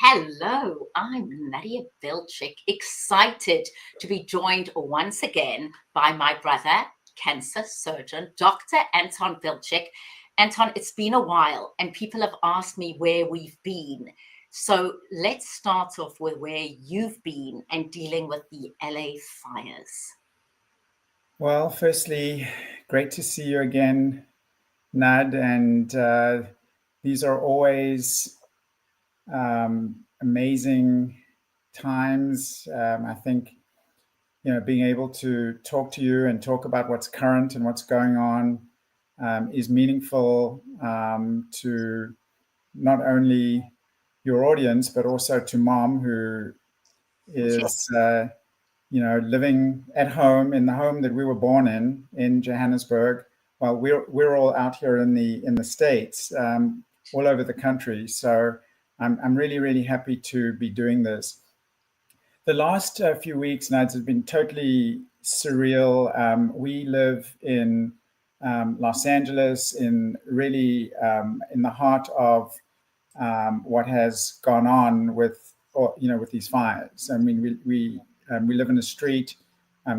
Hello, I'm Nadia Bilchik, excited to be joined once again by my brother, cancer surgeon, Dr. Anton Bilchik. Anton, it's been a while and people have asked me where we've been. So let's start off with where you've been and dealing with the LA fires. Well, firstly, great to see you again, Nad. And these are always amazing times. I think, being able to talk to you and talk about what's current and what's going on is meaningful to not only your audience, but also to Mom, who is, Yes. living at home in the home that we were born in Johannesburg, while we're all out here in the States, all over the country. So I'm really really happy to be doing this. The last few weeks, Nads, have been totally surreal. We live in Los Angeles, in really in the heart of what has gone on with these fires. I mean, we live in a street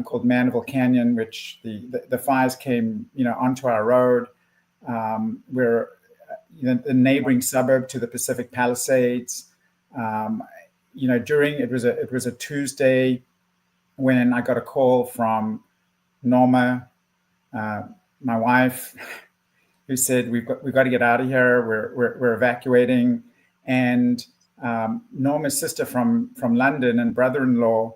called Mandeville Canyon, which the fires came onto our road. We're the neighboring suburb to the Pacific Palisades. Um, during it was a Tuesday when I got a call from Norma, uh, my wife, who said we've got to get out of here. We're evacuating, and Norma's sister from London and brother-in-law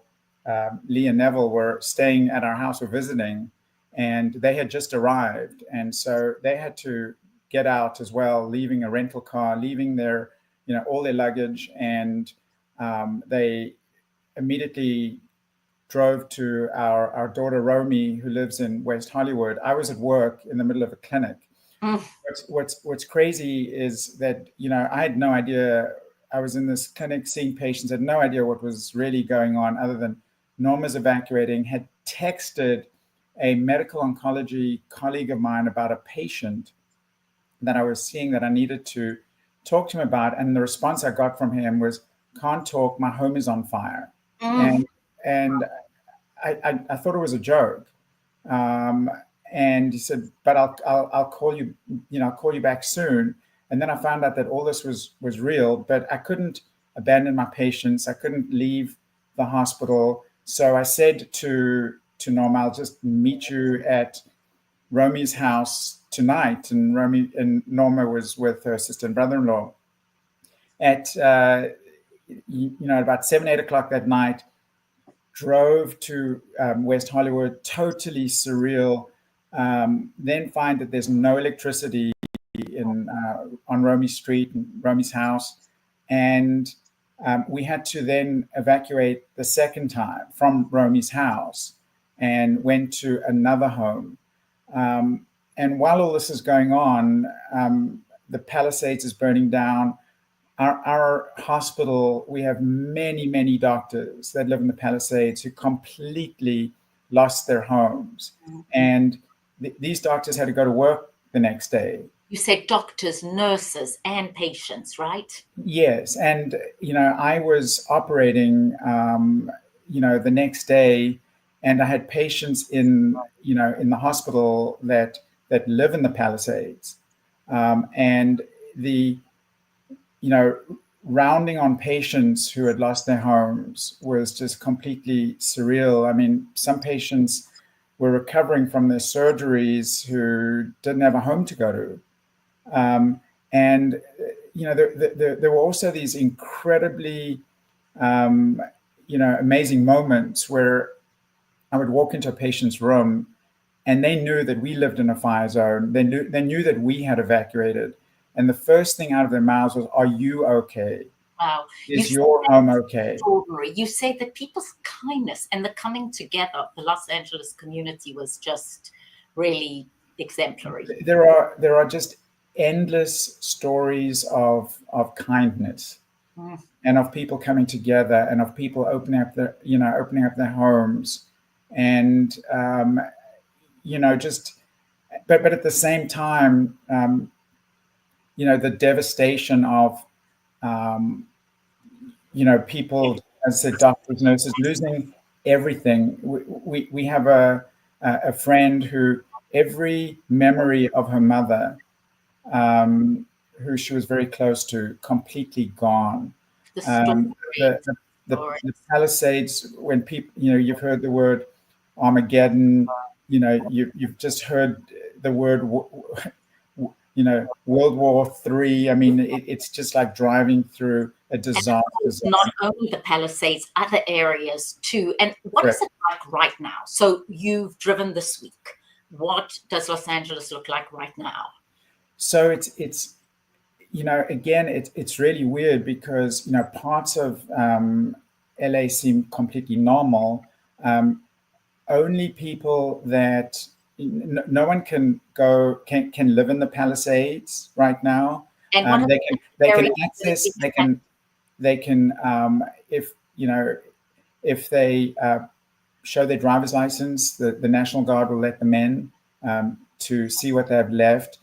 Lee and Neville were staying at our house or visiting, and they had just arrived, and so they had to get out as well, leaving a rental car, leaving their all their luggage, and they immediately drove to our daughter Romy, who lives in West Hollywood. I was at work in the middle of a clinic. Mm. What's crazy is that I had no idea. I was in this clinic seeing patients, had no idea what was really going on, other than Norma's evacuating. Had texted a medical oncology colleague of mine about a patient that I was seeing that I needed to talk to him about, and the response I got from him was, "Can't talk. My home is on fire," Mm. and I thought it was a joke. Um, and he said, "But I'll call you. I'll call you back soon." And then I found out that all this was real, but I couldn't abandon my patients. I couldn't leave the hospital. So I said to Norma, "I'll just meet you at Romy's house tonight." And Norma was with her sister and brother-in-law at about 7, 8 o'clock that night. Drove to West Hollywood, totally surreal. Then find that there's no electricity on Romy Street and Romy's house, and we had to then evacuate the second time from Romy's house and went to another home. And while all this is going on, the Palisades is burning down. Our hospital, we have many, many doctors that live in the Palisades who completely lost their homes. And these doctors had to go to work the next day. You said doctors, nurses, and patients, right? Yes. And, I was operating, the next day, and I had patients in the hospital that live in the Palisades. And the, rounding on patients who had lost their homes was just completely surreal. I mean, some patients were recovering from their surgeries who didn't have a home to go to. And, there were also these incredibly, amazing moments where I would walk into a patient's room and they knew that we lived in a fire zone. They knew that we had evacuated. And the first thing out of their mouths was, "Are you okay? Wow. You Is said your that home was okay?" extraordinary. You said that people's kindness and the coming together of the Los Angeles community was just really exemplary. There are just endless stories of kindness Mm. and of people coming together and of people opening up their homes, and just but at the same time, the devastation of um, people, as I said, doctors, nurses, losing everything. We have a friend who every memory of her mother, who she was very close to, completely gone. The Um, stories, the, the stories. the Palisades, when people, you've heard the word Armageddon, you've just heard the word, World War III. I mean, it's just like driving through a And disaster not zone. only the Palisades, other areas too. And what is Correct. it like right now? So you've driven this week. What does Los Angeles look like right now? So it's again, it's really weird because parts of LA seem completely normal. Um, Only people that no one can live in the Palisades right now. And one of They can the access, areas they can if they show their driver's license, the National Guard will let them in to see what they have left.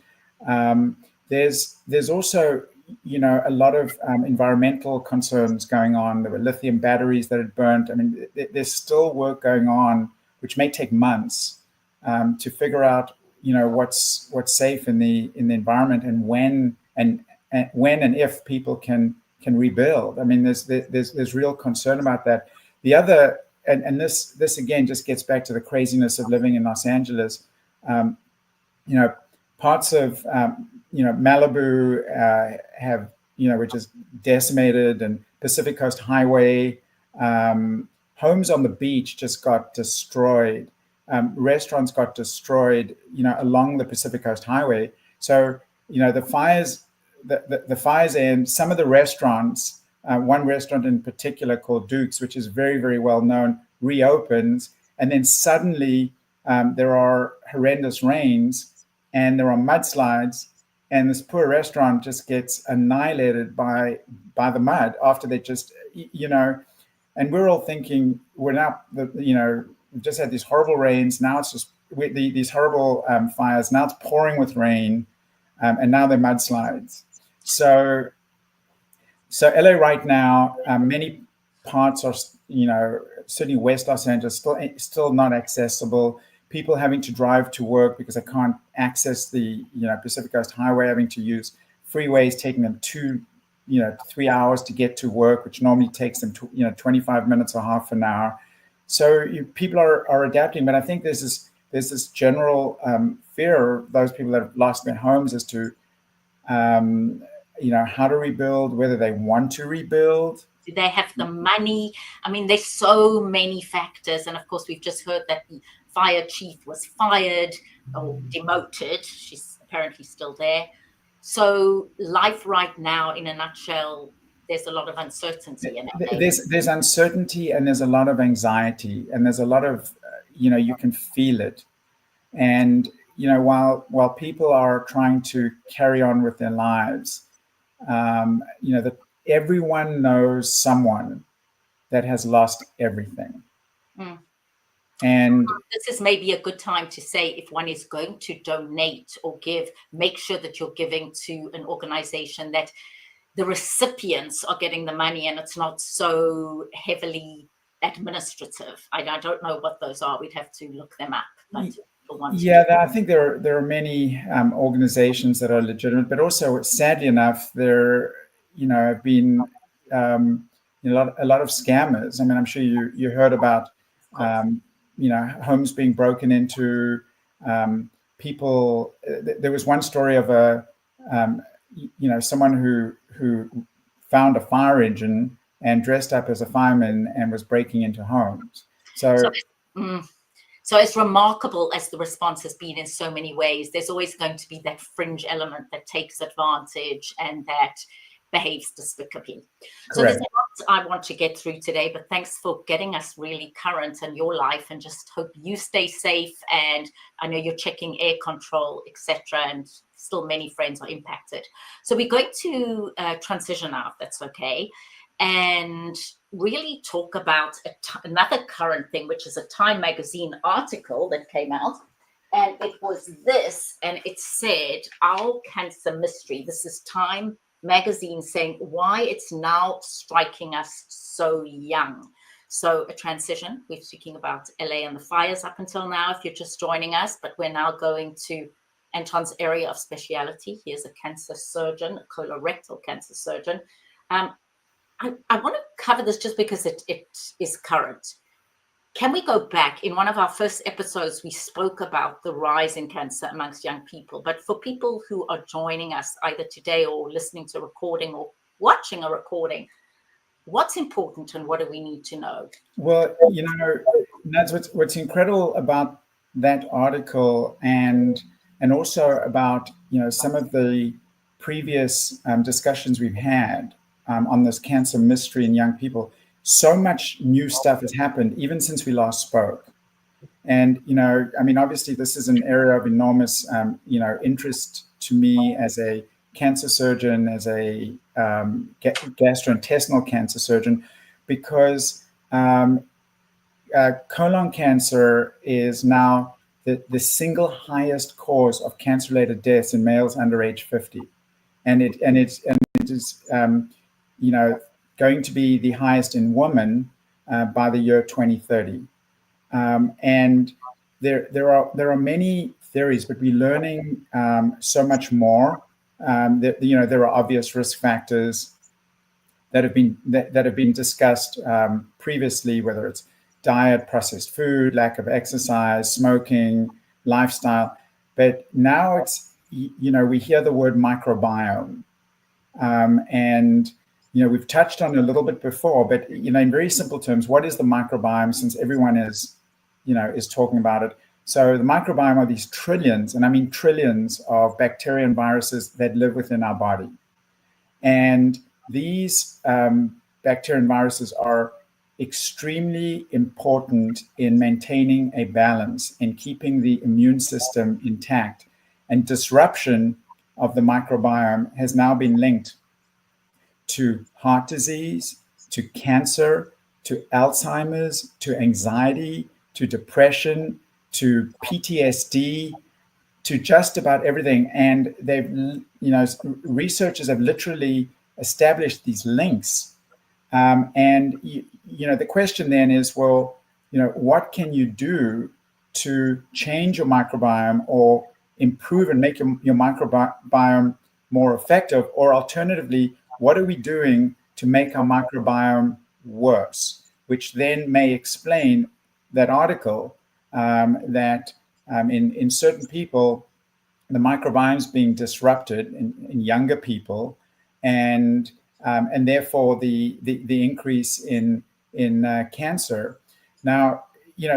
Um, there's also a lot of environmental concerns going on. There were lithium batteries that had burnt. I mean, there's still work going on, which may take months to figure out what's safe in the environment, and when and if people can rebuild. I mean, there's real concern about that. The other, and this again just gets back to the craziness of living in Los Angeles. Um, you know, Parts of Malibu have which is decimated, and Pacific Coast Highway, homes on the beach just got destroyed. Restaurants got destroyed, along the Pacific Coast Highway. So the fires, and some of the restaurants. One restaurant in particular called Duke's, which is very, very well known, reopens, and then suddenly there are horrendous rains and there are mudslides, and this poor restaurant just gets annihilated by the mud after they and we're all thinking we're now we've just had these horrible rains. Now it's just these horrible fires. Now it's pouring with rain, and now they're mudslides. So LA right now, many parts are, certainly West Los Angeles, still not accessible. People having to drive to work because they can't access the, Pacific Coast Highway, having to use freeways, taking them 3 hours to get to work, which normally takes them 25 minutes or half an hour. So people are adapting, but I think there's this general fear of those people that have lost their homes as to how to rebuild, whether they want to rebuild. Do they have the money? I mean, there's so many factors. And of course, we've just heard that the fire chief was fired or demoted. She's apparently still there. So life right now, in a nutshell, there's a lot of uncertainty in LA. There's uncertainty, and there's a lot of anxiety, and there's a lot of, you can feel it. And, while people are trying to carry on with their lives, that everyone knows someone that has lost everything. Mm. And this is maybe a good time to say, if one is going to donate or give, make sure that you're giving to an organization that the recipients are getting the money and it's not so heavily administrative. I don't know what those are. We'd have to look them up. But I think there are many organizations that are legitimate, but also, sadly enough, there have been a lot of scammers. I mean, I'm sure you heard about homes being broken into. People. There was one story of someone who found a fire engine and dressed up as a fireman and was breaking into homes. So as remarkable as the response has been in so many ways, there's always going to be that fringe element that takes advantage and that behaves despicably. Correct. So there's a lot I want to get through today, but thanks for getting us really current in your life, and just hope you stay safe. And I know you're checking air control, etc., and still many friends are impacted. So we're going to transition now, if that's okay, and really talk about another current thing, which is a Time magazine article that came out. And it was this, and it said, "Our Cancer Mystery." This is Time magazine saying why it's now striking us so young. So a transition, we're speaking about LA and the fires up until now, if you're just joining us, but we're now going to Anton's area of speciality. He is a cancer surgeon, a colorectal cancer surgeon. I want to cover this just because it is current. Can we go back? In one of our first episodes, we spoke about the rise in cancer amongst young people. But for people who are joining us either today or listening to a recording or watching a recording, what's important and what do we need to know? Well, that's what's incredible about that article, and also about some of the previous discussions we've had on this cancer mystery in young people. So much new stuff has happened even since we last spoke. And, obviously this is an area of enormous, interest to me as a cancer surgeon, as a gastrointestinal cancer surgeon, because colon cancer is now the single highest cause of cancer-related deaths in males under age 50. And it is, going to be the highest in women by the year 2030. And there are many theories, but we're learning so much more. There are obvious risk factors that have been discussed previously, whether it's diet, processed food, lack of exercise, smoking, lifestyle. But now it's we hear the word microbiome, and we've touched on it a little bit before, but in very simple terms, what is the microbiome? Since everyone is talking about it. So the microbiome are these trillions, and I mean trillions, of bacteria and viruses that live within our body. And these bacteria and viruses are extremely important in maintaining a balance, in keeping the immune system intact. And disruption of the microbiome has now been linked to heart disease, to cancer, to Alzheimer's, to anxiety, to depression, to PTSD, to just about everything. And researchers have literally established these links. And the question then is, well, what can you do to change your microbiome or improve and make your microbiome more effective? Or alternatively, what are we doing to make our microbiome worse? Which then may explain that article that in certain people, the microbiome is being disrupted in younger people, and therefore the increase in cancer. Now,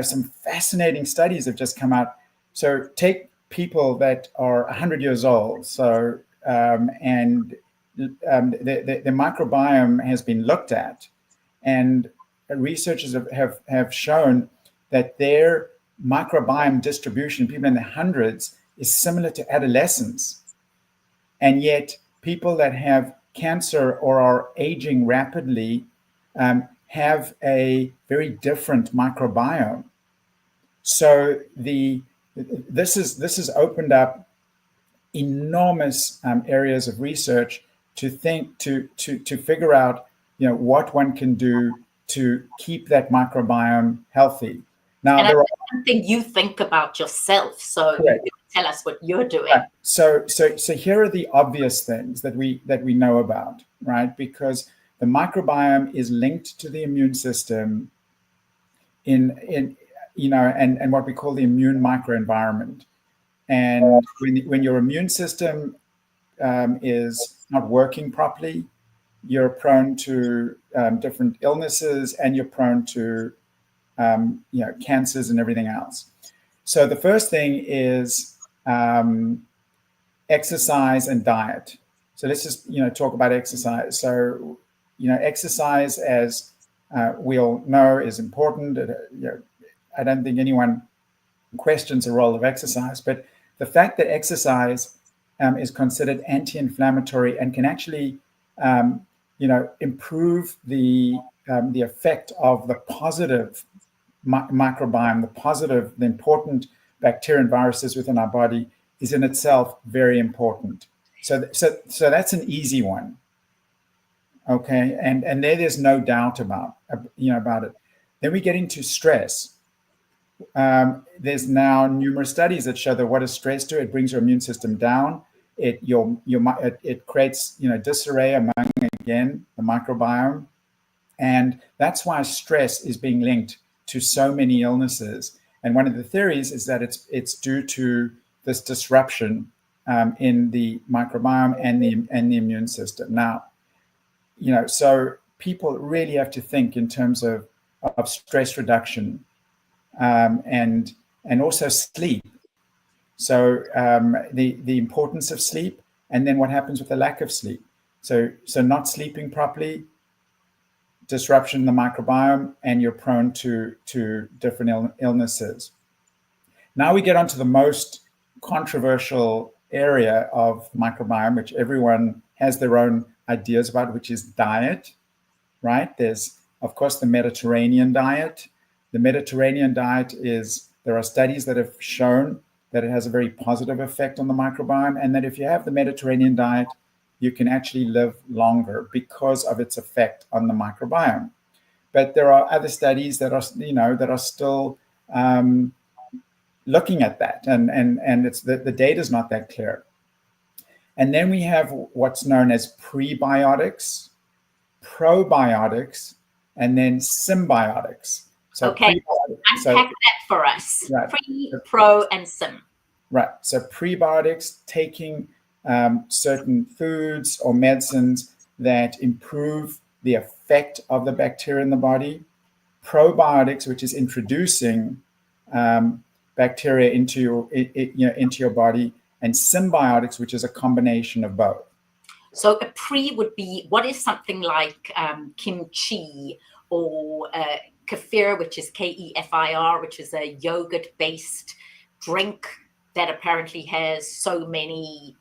some fascinating studies have just come out. So take people that are 100 years old. So and the microbiome has been looked at, and researchers have shown that their microbiome distribution, people in the hundreds, is similar to adolescents. And yet people that have cancer or are aging rapidly have a very different microbiome. So this has opened up enormous areas of research to figure out what one can do to keep that microbiome healthy. Now, and that's something you think about yourself, so correct. You can tell us what you're doing. Right. So here are the obvious things that we know about, right? Because the microbiome is linked to the immune system and what we call the immune microenvironment. And when your immune system is not working properly, you're prone to different illnesses, and you're prone to cancers and everything else. So the first thing is exercise and diet. So let's just talk about exercise. So exercise, as we all know, is important. I don't think anyone questions the role of exercise, but the fact that exercise is considered anti-inflammatory and can actually improve the effect of the positive microbiome, the important bacteria and viruses within our body, is in itself very important. So that's an easy one. Okay, and there's no doubt about about it. Then we get into stress. There's now numerous studies that show that what does stress do? It brings your immune system down. It creates disarray among, again, the microbiome, and that's why stress is being linked to so many illnesses. And one of the theories is that it's due to this disruption in the microbiome and the immune system. Now, so people really have to think in terms of stress reduction, and also sleep. So the importance of sleep, and then what happens with the lack of sleep. So not sleeping properly, disruption in the microbiome, and you're prone to different illnesses. Now we get onto the most controversial area of microbiome, which everyone has their own ideas about, which is diet, right? There's, of course, the Mediterranean diet. The Mediterranean diet there are studies that have shown that it has a very positive effect on the microbiome, and that if you have the Mediterranean diet, you can actually live longer because of its effect on the microbiome. But there are other studies that are still looking at that, and it's the data is not that clear. And then we have what's known as prebiotics, probiotics, and then symbiotics. So okay, unpack that for us. Right. Pre, pro, and sim. Right. So prebiotics, taking certain foods or medicines that improve the effect of the bacteria in the body. Probiotics, which is introducing bacteria into your body, and symbiotics, which is a combination of both. So a pre would be, what is something like kimchi or kefir, which is Kefir, which is a yogurt-based drink that apparently has so many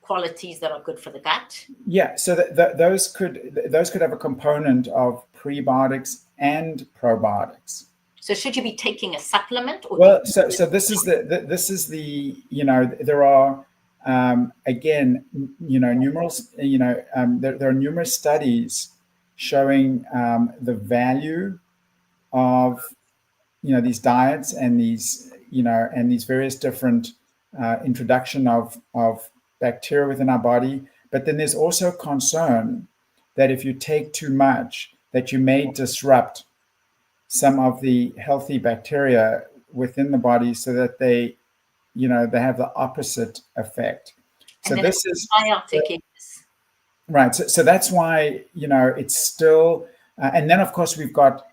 qualities that are good for the gut. Yeah, so those could have a component of prebiotics and probiotics. So should you be taking a supplement? Or well, so this is the there are again numerous there are numerous studies showing the value of these diets and these various different introduction of bacteria within our body. But then there's also concern that if you take too much, that you may disrupt some of the healthy bacteria within the body, so that they have the opposite effect. So this is biotic right. So that's why it's still, and then of course we've got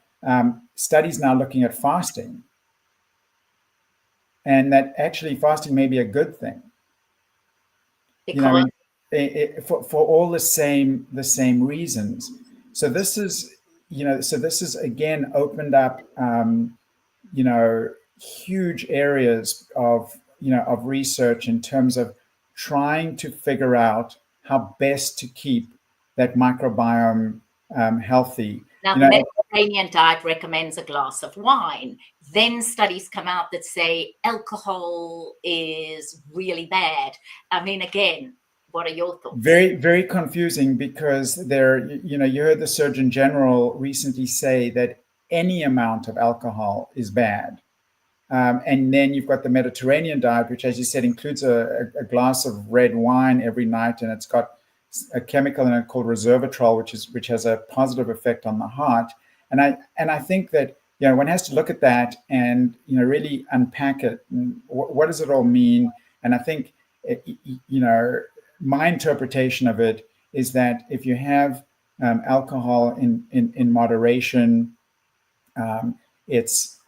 studies now looking at fasting, and that actually fasting may be a good thing. Because for all the same reasons. So this is again opened up huge areas of research in terms of trying to figure out how best to keep that microbiome healthy. Now, the Mediterranean diet recommends a glass of wine. Then studies come out that say alcohol is really bad. I mean, again, what are your thoughts? Very, very confusing, because you heard the Surgeon General recently say that any amount of alcohol is bad. And then you've got the Mediterranean diet, which, as you said, includes a glass of red wine every night, and it's got a chemical in it called resveratrol, which has a positive effect on the heart. And I think that one has to look at that and really unpack it. And what does it all mean? And I think my interpretation of it is that if you have alcohol in moderation, it's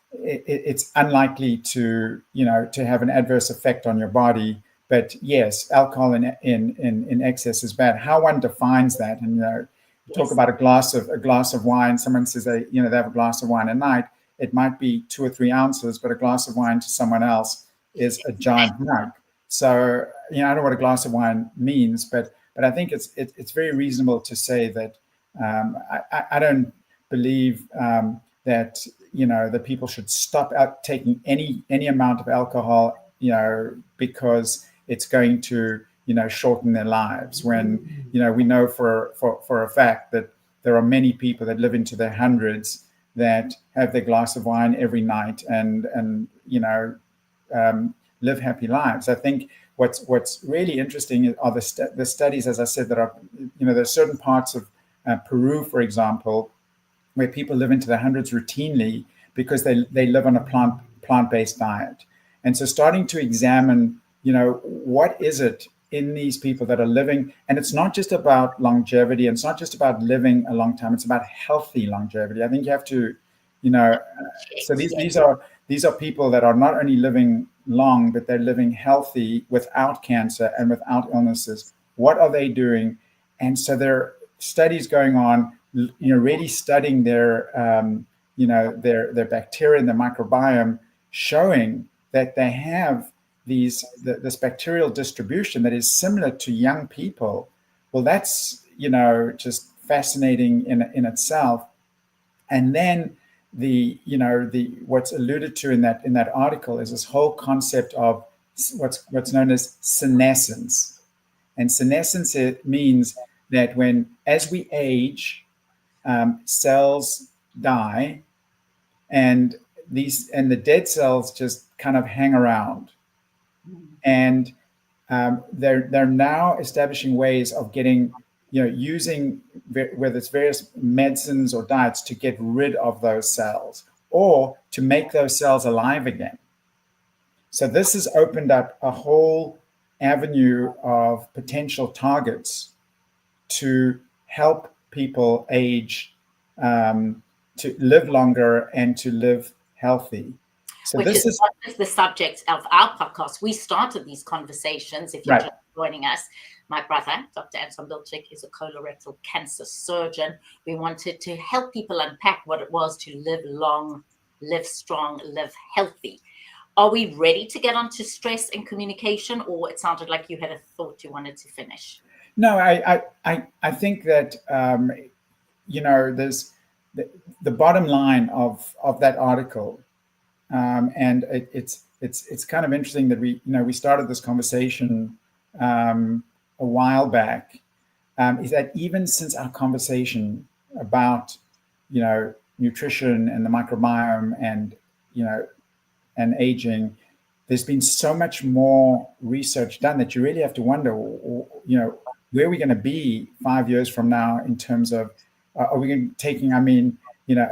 unlikely to have an adverse effect on your body. But yes, alcohol in excess is bad. How one defines that, and talk about a glass of wine. Someone says they have a glass of wine a night. It might be 2 or 3 ounces, but a glass of wine to someone else is a giant mug. So I don't know what a glass of wine means, but I think it's very reasonable to say that I don't believe that that people should stop taking any amount of alcohol, because it's going to shorten their lives, when, we know for a fact that there are many people that live into their hundreds that have their glass of wine every night and live happy lives. I think what's really interesting are the studies, as I said, that are, there's certain parts of Peru, for example, where people live into their hundreds routinely because they live on a plant-based diet. And so starting to examine, what is it in these people that are living, and it's not just about longevity, and it's not just about living a long time, it's about healthy longevity. I think you have to, so these are people that are not only living long, but they're living healthy without cancer and without illnesses. What are they doing? And so there are studies going on, really studying their bacteria and their microbiome, showing that they have this bacterial distribution that is similar to young people. Well, that's just fascinating in itself. And then the what's alluded to in that article is this whole concept of what's known as senescence. And senescence, it means that as we age, cells die, and the dead cells just kind of hang around. And they're now establishing ways of getting, using whether it's various medicines or diets to get rid of those cells or to make those cells alive again. So this has opened up a whole avenue of potential targets to help people age, to live longer and to live healthy. So which is the subject of our podcast. We started these conversations, if you're just joining us. My brother, Dr. Anton Bilchik, is a colorectal cancer surgeon. We wanted to help people unpack what it was to live long, live strong, live healthy. Are we ready to get onto stress and communication, or it sounded like you had a thought you wanted to finish? No, I think that, there's the bottom line of that article. And it's kind of interesting that we started this conversation a while back. Is that even since our conversation about nutrition and the microbiome and and aging, there's been so much more research done that you really have to wonder, where are we going to be 5 years from now in terms of are we taking a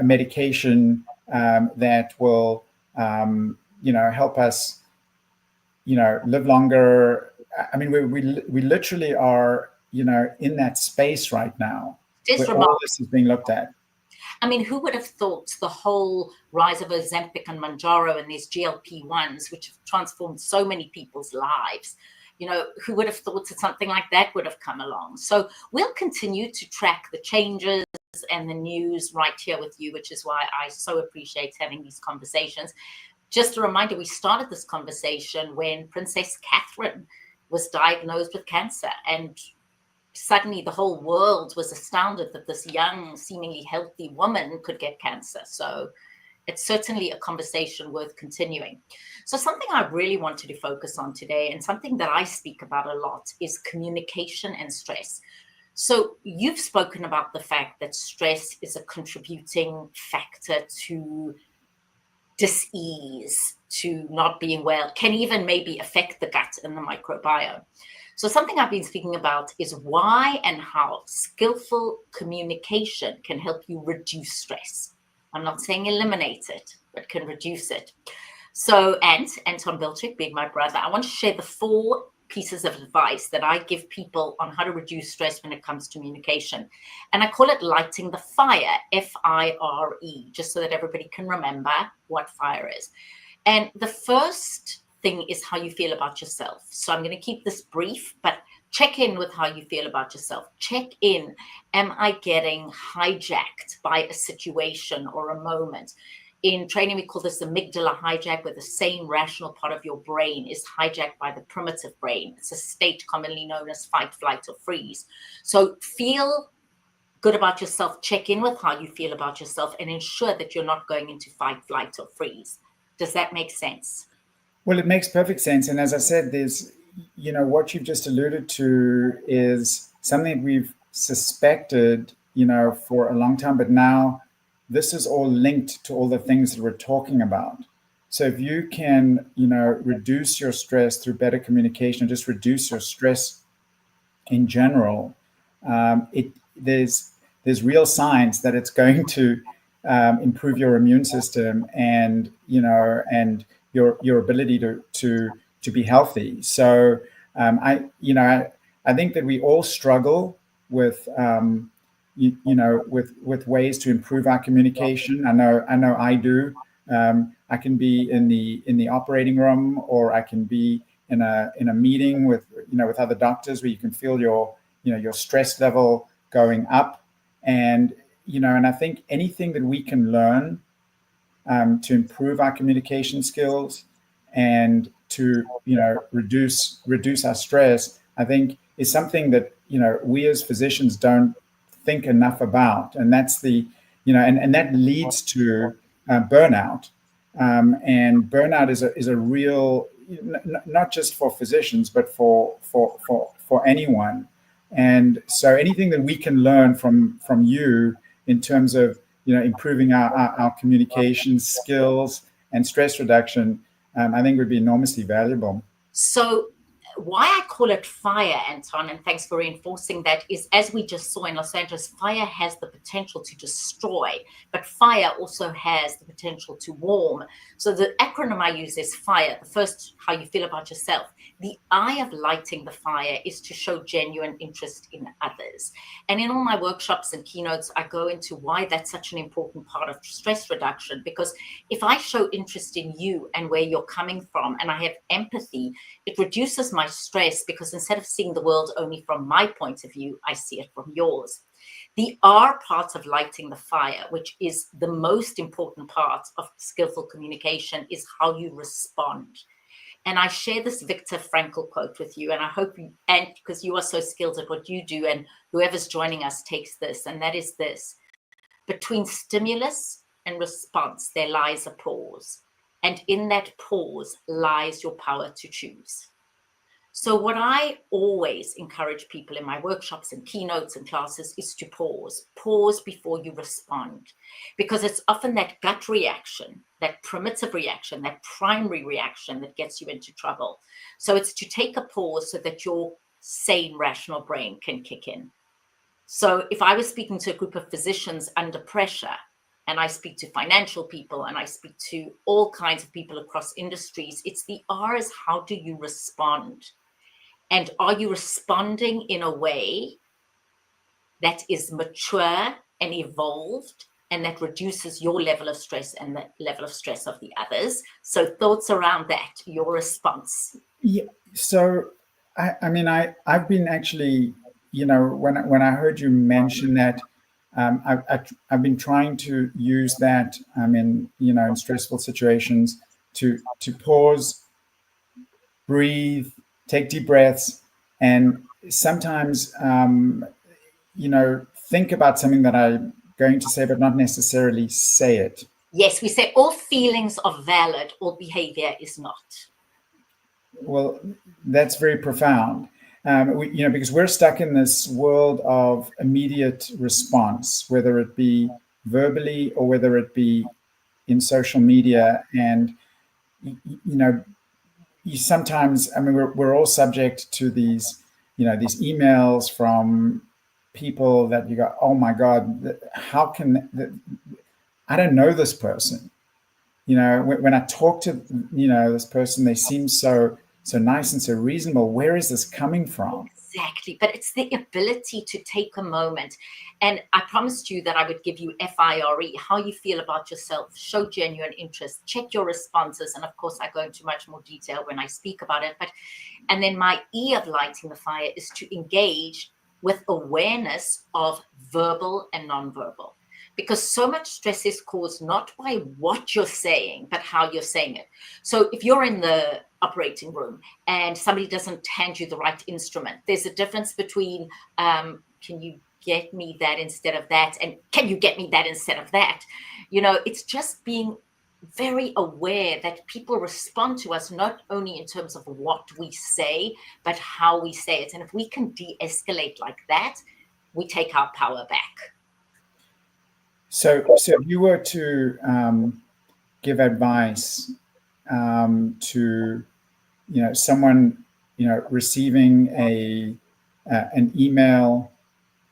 medication that will help us, live longer. I mean, we literally are, in that space right now where all this is being looked at. I mean, who would have thought the whole rise of Ozempic and Mounjaro and these GLP-1s, which have transformed so many people's lives, who would have thought that something like that would have come along? So we'll continue to track the changes and the news right here with you, which is why I so appreciate having these conversations. Just a reminder, we started this conversation when Princess Catherine was diagnosed with cancer, and suddenly the whole world was astounded that this young, seemingly healthy woman could get cancer. So it's certainly a conversation worth continuing. So something I really wanted to focus on today, and something that I speak about a lot, is communication and stress. So you've spoken about the fact that stress is a contributing factor to dis-ease, to not being well, can even maybe affect the gut and the microbiome. So something I've been speaking about is why and how skillful communication can help you reduce stress. I'm not saying eliminate it, but can reduce it. So, Anton Bilchik, being my brother, I want to share the 4 pieces of advice that I give people on how to reduce stress when it comes to communication. And I call it lighting the fire, F-I-R-E, just so that everybody can remember what fire is. And the first thing is how you feel about yourself. So I'm going to keep this brief, but check in with how you feel about yourself. Check in. Am I getting hijacked by a situation or a moment? In training, we call this amygdala hijack, where the same rational part of your brain is hijacked by the primitive brain. It's a state commonly known as fight, flight, or freeze. So feel good about yourself. Check in with how you feel about yourself and ensure that you're not going into fight, flight, or freeze. Does that make sense? Well, it makes perfect sense. And as I said, there's, what you've just alluded to is something we've suspected, for a long time, but now this is all linked to all the things that we're talking about. So if you can, reduce your stress through better communication, just reduce your stress in general, it there's real science that it's going to improve your immune system and your ability to be healthy. So I think that we all struggle with with ways to improve our communication. I know I do. I can be in the operating room, or I can be in a meeting with other doctors where you can feel your stress level going up, and I think anything that we can learn to improve our communication skills and to reduce our stress, I think is something that we as physicians don't think enough about, and that's and that leads to burnout. And burnout is a real, not just for physicians, but for anyone. And so anything that we can learn from you in terms of improving our communication skills and stress reduction, I think would be enormously valuable. So why I call it fire, Anton, and thanks for reinforcing that, is as we just saw in Los Angeles, fire has the potential to destroy, but fire also has the potential to warm. So the acronym I use is FIRE. The first, how you feel about yourself. The I of lighting the fire is to show genuine interest in others. And in all my workshops and keynotes, I go into why that's such an important part of stress reduction, because if I show interest in you and where you're coming from, and I have empathy, it reduces my stress, because instead of seeing the world only from my point of view, I see it from yours. The R part of lighting the fire, which is the most important part of skillful communication, is how you respond. And I share this Viktor Frankl quote with you, and I hope you, and because you are so skilled at what you do, and whoever's joining us takes this, and that is this: between stimulus and response, there lies a pause. And in that pause lies your power to choose. So what I always encourage people in my workshops and keynotes and classes is to pause before you respond, because it's often that gut reaction, that primitive reaction, that primary reaction that gets you into trouble. So it's to take a pause so that your sane, rational brain can kick in. So if I was speaking to a group of physicians under pressure, and I speak to financial people, and I speak to all kinds of people across industries, it's the R is how do you respond? And are you responding in a way that is mature and evolved, and that reduces your level of stress and the level of stress of the others? So thoughts around that, your response. Yeah. So, I've been actually, when I heard you mention that, I've been trying to use that, in stressful situations to pause, breathe, take deep breaths, and sometimes, think about something that I'm going to say, but not necessarily say it. Yes, we say all feelings are valid, all behavior is not. Well, that's very profound. Because we're stuck in this world of immediate response, whether it be verbally or whether it be in social media, and you sometimes, we're all subject to these emails from people that you go, oh my God, how can I don't know this person. When I talk to this person, they seem so nice and so reasonable. Where is this coming from? Exactly. But it's the ability to take a moment. And I promised you that I would give you FIRE, how you feel about yourself, show genuine interest, check your responses. And of course, I go into much more detail when I speak about it. And then my E of lighting the fire is to engage with awareness of verbal and nonverbal. Because so much stress is caused not by what you're saying, but how you're saying it. So if you're in the operating room and somebody doesn't hand you the right instrument, there's a difference between can you get me that instead of that, and can you get me that instead of that? It's just being very aware that people respond to us not only in terms of what we say, but how we say it. And if we can de-escalate like that, we take our power back. So if you were to give advice to someone receiving an email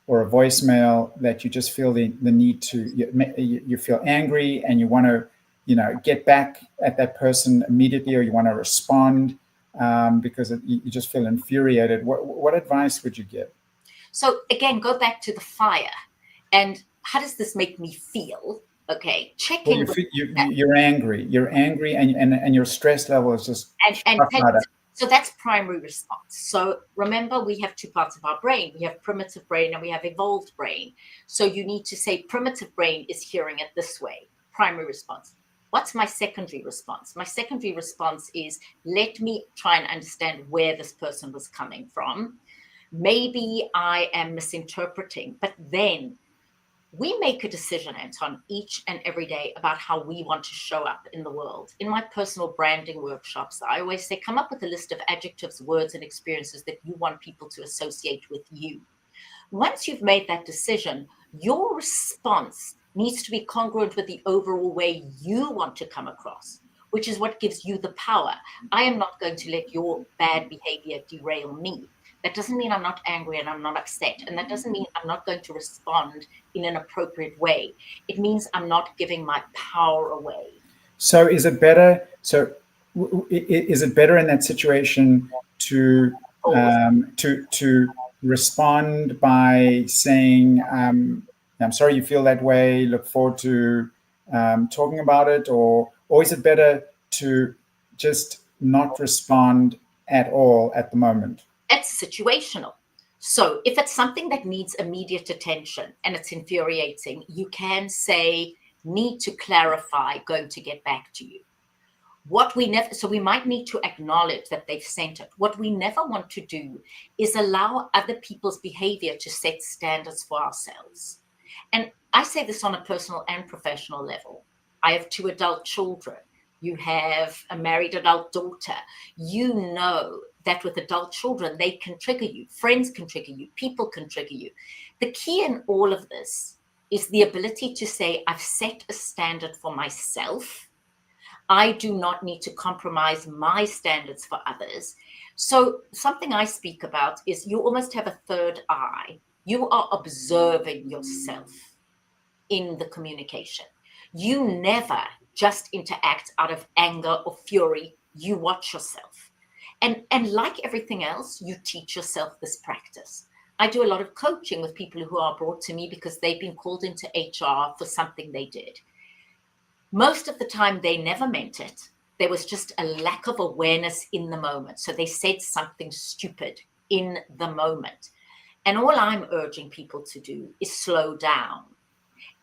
or a voicemail that you just feel the need to, you feel angry and you want to get back at that person immediately, or you want to respond because you just feel infuriated, what advice would you give? So again, go back to the fire, and how does this make me feel? Okay, Well, checking with you're angry. You're angry, and your stress level is just and rock bottom. so that's primary response. So remember, we have two parts of our brain. We have primitive brain and we have evolved brain. So you need to say primitive brain is hearing it this way, primary response. What's my secondary response? My secondary response is, let me try and understand where this person was coming from. Maybe I am misinterpreting, but then we make a decision, Anton, each and every day about how we want to show up in the world. In my personal branding workshops, I always say, come up with a list of adjectives, words, and experiences that you want people to associate with you. Once you've made that decision, your response needs to be congruent with the overall way you want to come across, which is what gives you the power. I am not going to let your bad behavior derail me. That doesn't mean I'm not angry and I'm not upset. And that doesn't mean I'm not going to respond in an appropriate way. It means I'm not giving my power away. So is it better? Is it better in that situation to to respond by saying, "I'm sorry you feel that way. Look forward to talking about it," or is it better to just not respond at all at the moment? It's situational. So if it's something that needs immediate attention and it's infuriating, you can say, need to clarify, going to get back to you. So we might need to acknowledge that they've sent it. What we never want to do is allow other people's behavior to set standards for ourselves. And I say this on a personal and professional level. I have 2 adult children. You have a married adult daughter. You know that with adult children, they can trigger you. Friends can trigger you. People can trigger you. The key in all of this is the ability to say, I've set a standard for myself. I do not need to compromise my standards for others. So something I speak about is you almost have a third eye. You are observing yourself in the communication. You never just interact out of anger or fury. You watch yourself. And like everything else, you teach yourself this practice. I do a lot of coaching with people who are brought to me because they've been called into HR for something they did. Most of the time, they never meant it. There was just a lack of awareness in the moment. So they said something stupid in the moment. And all I'm urging people to do is slow down.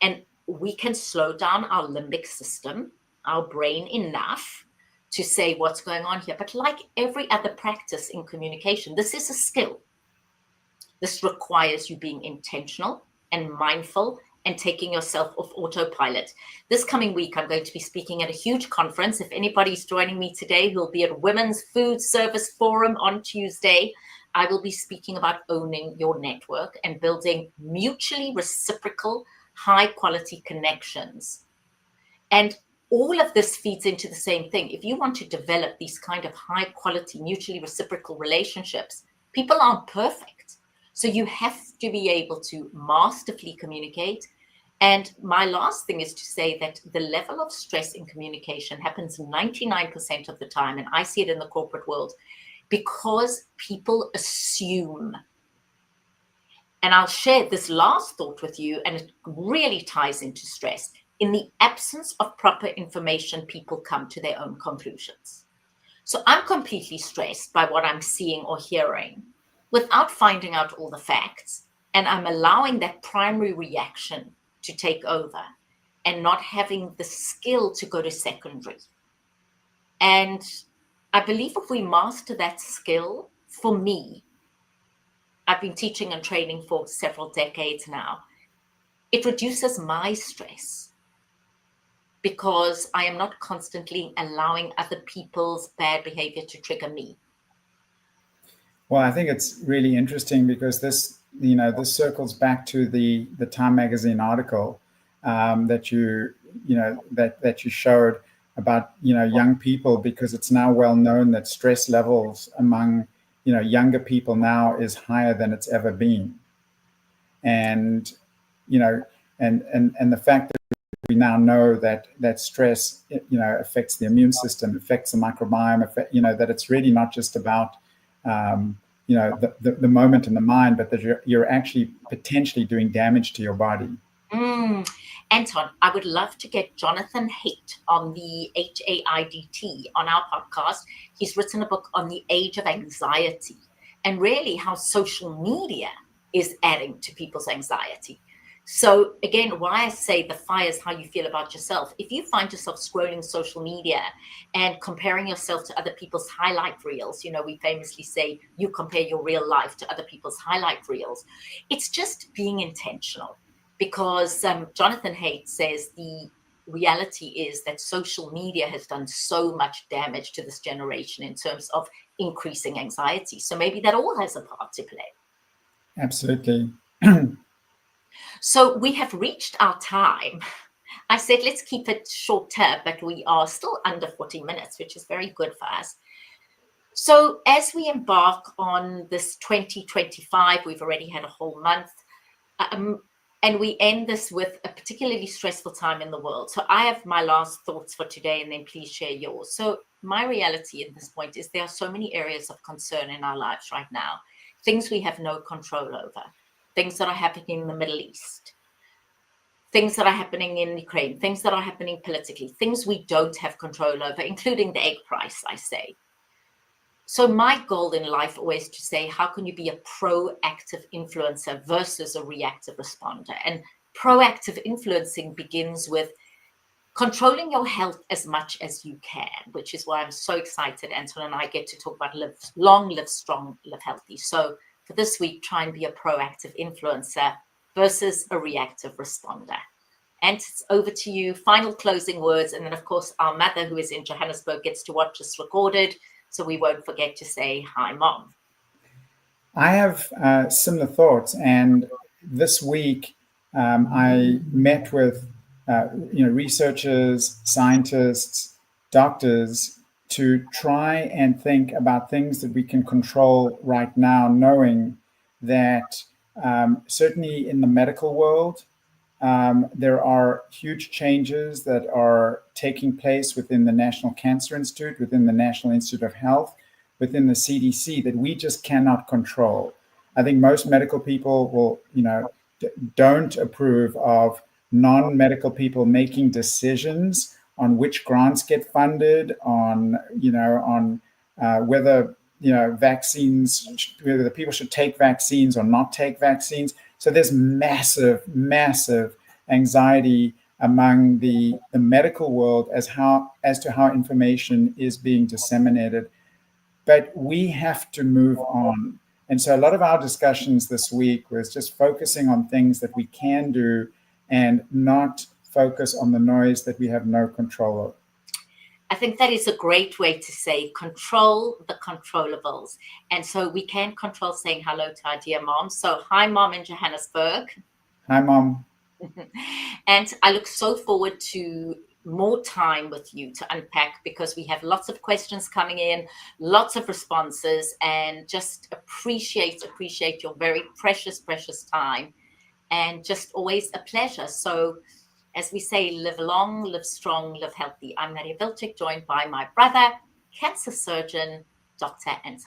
And we can slow down our limbic system, our brain, enough to say what's going on here. But like every other practice in communication, this is a skill. This requires you being intentional and mindful and taking yourself off autopilot. This coming week, I'm going to be speaking at a huge conference. If anybody's joining me today, who'll be at Women's Food Service Forum on Tuesday, I will be speaking about owning your network and building mutually reciprocal, high-quality connections. And all of this feeds into the same thing. If you want to develop these kind of high-quality, mutually reciprocal relationships, people aren't perfect. So you have to be able to masterfully communicate. And my last thing is to say that the level of stress in communication happens 99% of the time, and I see it in the corporate world, because people assume. And I'll share this last thought with you, and it really ties into stress. In the absence of proper information, people come to their own conclusions. So I'm completely stressed by what I'm seeing or hearing without finding out all the facts. And I'm allowing that primary reaction to take over and not having the skill to go to secondary. And I believe if we master that skill, for me, I've been teaching and training for several decades now, it reduces my stress. because I am not constantly allowing other people's bad behavior to trigger me. Well, I think it's really interesting because this circles back to the Time magazine article that you showed about young people, because it's now well known that stress levels among younger people now is higher than it's ever been, and you know and the fact that we now know that stress affects the immune system, affects the microbiome, that it's really not just about the moment in the mind, but that you're actually potentially doing damage to your body. Anton, I would love to get Jonathan Haidt on the HAIDT on our podcast. He's written a book on the age of anxiety and really how social media is adding to people's anxiety. So again, why I say the fire is how you feel about yourself. If you find yourself scrolling social media and comparing yourself to other people's highlight reels, we famously say you compare your real life to other people's highlight reels. It's just being intentional, because Jonathan Haidt says the reality is that social media has done so much damage to this generation in terms of increasing anxiety. So maybe that all has a part to play. Absolutely. So we have reached our time. I said, let's keep it shorter, but we are still under 40 minutes, which is very good for us. So as we embark on this 2025, we've already had a whole month, and we end this with a particularly stressful time in the world. So I have my last thoughts for today, and then please share yours. So my reality at this point is there are so many areas of concern in our lives right now, things we have no control over. Things that are happening in the Middle East, things that are happening in Ukraine, things that are happening politically, things we don't have control over, including the egg price, I say. So my goal in life always to say, how can you be a proactive influencer versus a reactive responder? And proactive influencing begins with controlling your health as much as you can, which is why I'm so excited Anton and I get to talk about live long, live strong, live healthy. So for this week, try and be a proactive influencer versus a reactive responder. And it's over to you. Final closing words. And then, of course, our mother, who is in Johannesburg, gets to watch this recorded. So we won't forget to say, hi, Mom. I have similar thoughts. And this week, I met with researchers, scientists, doctors, to try and think about things that we can control right now, knowing that certainly in the medical world, there are huge changes that are taking place within the National Cancer Institute, within the National Institute of Health, within the CDC, that we just cannot control. I think most medical people don't approve of non-medical people making decisions on which grants get funded, on whether vaccines, whether the people should take vaccines or not take vaccines. So there's massive anxiety among the medical world as to how information is being disseminated. But we have to move on. And so a lot of our discussions this week was just focusing on things that we can do and not focus on the noise that we have no control over. I think that is a great way to say control the controllables. And so we can control saying hello to our dear mom. So hi, Mom in Johannesburg. Hi, Mom. And I look so forward to more time with you to unpack, because we have lots of questions coming in, lots of responses, and just appreciate your very precious time, and just always a pleasure. So as we say, live long, live strong, live healthy. I'm Nadia Bilchik, joined by my brother, cancer surgeon, Dr. Anton